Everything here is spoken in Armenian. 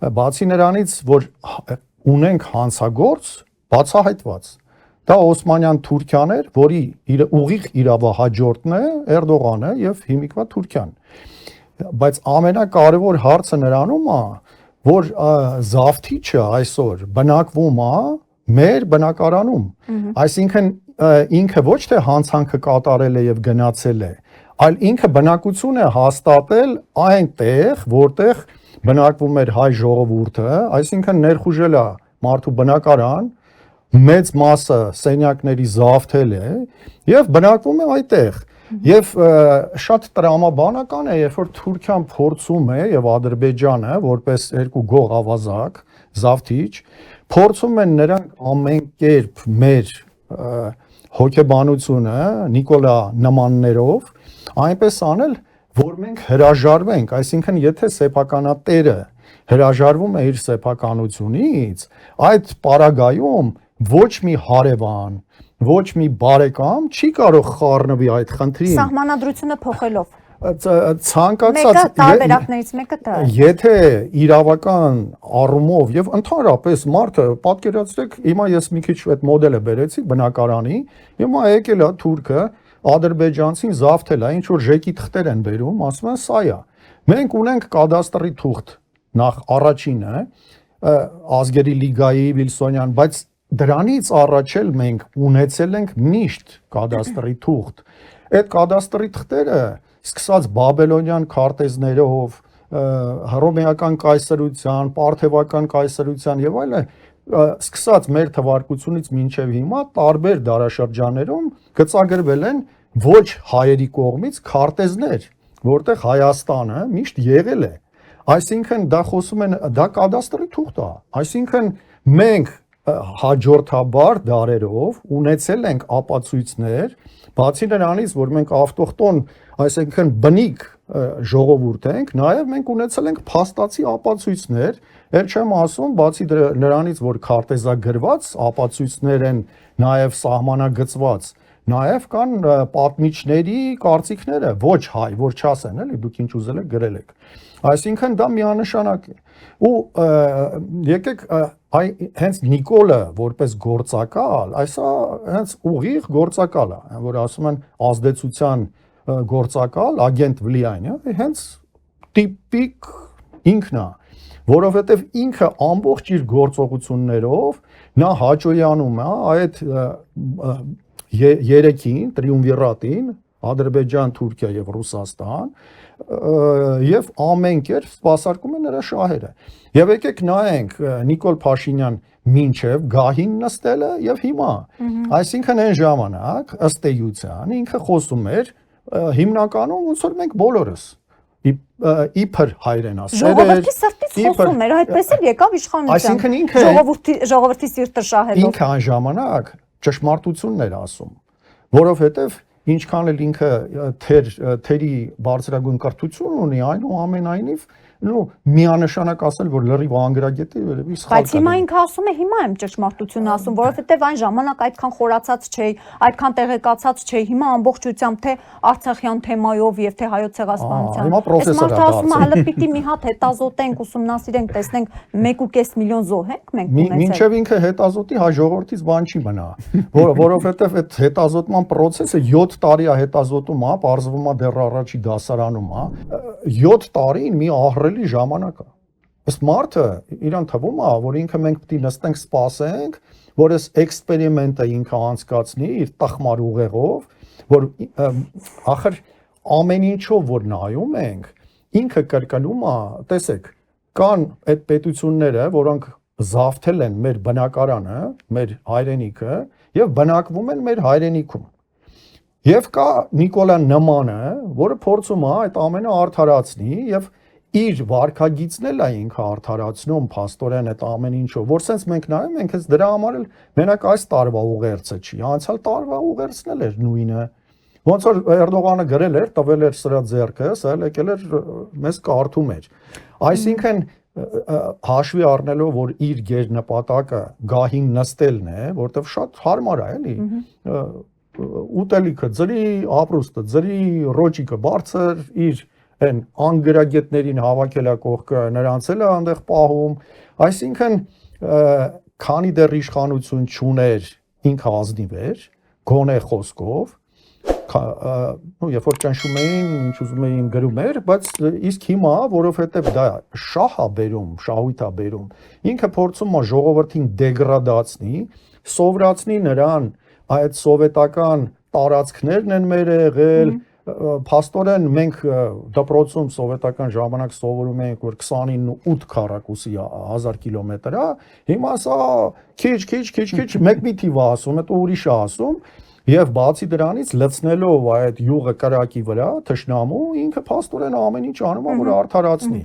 Բացի նրանից, որ ունենք հանցագործ, բացահայտված։ Դա Օսմանյան Թուրքիան էր, որի ուղիղ իրավահաջորդն է Էրդողանը եւ հիմիկվա Թուրքիան։ Բայց ամենակարևոր հարցը նրանում է, որ Զավթիչը այսօր բնակվում է մեր բնակարանում։ Այսինքն ինքը ոչ թե հանցանքը կատարել է եւ գնացել է, այլ ինքը բնակություն է հաստատել այնտեղ, որտեղ բնակվում էր հայ ժողովուրդը, այսինքն ներխուժել է մարդու բնակարան, մեծ մասը սենյակների զավթել է եւ բնակվում է այդտեղ։ Եվ շատ տրամաբանական է, երբ որ Թուրքիան փորձում է եւ Ադրբեջանը որպես երկու գող ավազակ, Զավթիչ, փորձում են նրանք ամեն կերպ մեր հոգեբանությունը Նիկոլա նմաններով այնպես անել, որ մենք հրաժարվենք, այսինքն եթե սեփականատերը հրաժարվում է իր սեփականությունից, այդ պարագայում ոչ մի հարևան, ոչ մի բարեկամ չի կարող խառնվի այդ խնդրին։ Սահմանադրությունը փոխելով։ Ցանկացած տարբերակներից մեկը դա է։ Եթե իրավական առումով եւ ընդհանրապես մարդը պատկերացրեք, հիմա ես մի քիչ այդ մոդելը բերեցի բնակարանի, հիմա եկել է թուրքը, ադրբեջանցին զավթել է, ինչ որ ժեկի թղթեր են բերում, ասում են սա է։ Մենք ունենք կադաստրի թուղթ, նախ առաջինը, ազգերի լիգայի Վիլսոնյան, բայց դրանից առաջ էլ մենք ունեցել ենք միշտ կադաստրի թուղթ։ Այդ կադաստրի թղթերը սկսած բաբելոնյան քարտեզներով, հռոմեական կայսրության, պարթևական կայսրության եւ այլն, սկսած մեր թվարկությունից մինչև հիմա տարբեր դարաշրջաններում գծագրվել են ոչ հայերի կողմից քարտեզներ, որտեղ Հայաստանը միշտ եղել է։ Այսինքն դա խոսում են, դա կադաստրի թուղթ է։ Այսինքն մենք հաջորդաբար դարերով ունեցել ենք ապացույցներ, բացի նրանից, որ մենք ավտոխտոն, այսինքն բնիկ ժողովուրդ ենք, նաև մենք ունեցել ենք փաստացի ապացույցներ, ել չեմ ասում, բացի նրանից, որ քարտեզագրված ապացույցներ են նաև սահմանագծված, նաև կան պատմիչների կարծիքները, ոչ հայ, որ չասեն, էլի դուք ինչ ուզել եք գրել եք։ Այսինքն դա միանշանակ է։ Ու եկեք հենց Նիկոլը որպես գործակալ, այսա հենց ուղիղ գործակալ է, որ ասում են ազդեցության գործակալ, ագենտ վլիայնը, հենց տիպիկ ինքն է, որովհետև ինքը ամբողջ իր գործողություններով նա հաճոյանում է այդ երեքին, տրիումվիրատին, Ադրբեջան, Թուրքիա եւ Ռուսաստան, եւ ամեն կերպ սպասարկում է նրա շահերը։ Եվ եկեք նայենք Նիկոլ Փաշինյան մինչև գահին նստելը եւ հիմա։ Այսինքն այն ժամանակ ըստ էության ինքը խոսում էր հիմնականում ոնց որ մենք բոլորս իբր հայրենասեր էր, ժողովրդի սրտից խոսում էր, այդպես էլ եկավ իշխանության։ Այսինքն ինքը ժողովրդի սիրտը շահելով։ Ինքը այն ժամանակ ճշմարտությունն էր ասում, որովհետև ինչքան էլ ինքը թերի բարձրագույն կրթություն ունի, այնուամենայնիվ միանշանակ ասել, որ լրիվ անգրագետ է, երևի սխալ կա։ Բայց հիմա ինքը ասում է, հիմա եմ ճշմարտությունը ասում, որովհետև այն ժամանակ այդքան խորացած չէի, այդքան տեղեկացած չէի, հիմա ամբողջությամբ թե արցախյան թեմայով եւ թե հայոց ցեղասպանության։ Հիմա պրոֆեսոր է ասում է, հələ պիտի մի հատ հետազոտենք, ուսումնասիրենք, տեսնենք 1.5 միլիոն զոհ ենք մենք ունեցել։ Մինչև ինքը հետազոտի հայ ժողովրդից բան չի մնա, որովհետև այդ հետազոտման process-ը 7 տարի է հետազոտում, բարձվում է դեռ առաջի դասարանում, 7 տարին մի ահռելի ժամանակ է։ Ըստ մարդը իրան թվում է, որ ինքը մենք պետք է նստենք սպասենք, որ այս էքսպերիմենտը ինքը անցկացնի իր տխմար ուղեղով, որ ախր ամեն ինչով որ նայում ենք, ինքը կրկնում է, տեսեք, կան այդ պետությունները, որոնք զավթել են մեր բնակարանը, մեր հայրենիքը եւ բնակվում են մեր հայրենիքում։ Եվ կա Նիկոլա նմանը, որը փորձում է այդ ամենը արդարացնի եւ իր վարքագիծն էլ է ինքը արդարացնում փաստորեն այդ ամեն ինչով, որ sense մենք նայում ենք, հենց դրա համար էլ մենակ այս տարվա ուղերձը չի, անցյալ տարվա ուղերձն էլ էր նույնը։ Ոնց որ Էրդողանը գրել էր, տվել էր սրա ձեռքը, սա էլ եկել էր մեզ կարդում էր։ Այսինքն հաշվի առնելով, որ իր գերնպատակը գահին նստելն է, որտեվ շատ հարմար է, էլի։ Ուտելիքը, ձրի ապրուստը, ձրի ռոճիկը բարձր, իր այն անգրագետներին հավաքելա կողքը նրանց էլ է այնտեղ պահում, այսինքն քանի դեռ իշխանություն չուներ ինքը ազնիվ էր, գոնե խոսքով, երբ որ ճնշում էին, ինչ ուզում էին գրում էր, բայց իսկ հիմա, որովհետև դա շահ է բերում, շահույթ է բերում, ինքը փորձում է ժողովրդին դեգրադացնի, սովորացնի նրան այդ սովետական տարածքներն են մեր եղել, փաստորեն մենք դպրոցում սովետական ժամանակ սովորում ենք, որ 29 քառակուսի 1000 կիլոմետր է, հիմա սա քիչ մեկ մի թիվ է ասում, հետո ուրիշ է ասում, եւ բացի դրանից լցնելով այդ յուղը կրակի վրա, թշնամու ինքը փաստորեն ամեն ինչ անում է, որ արդարացնի։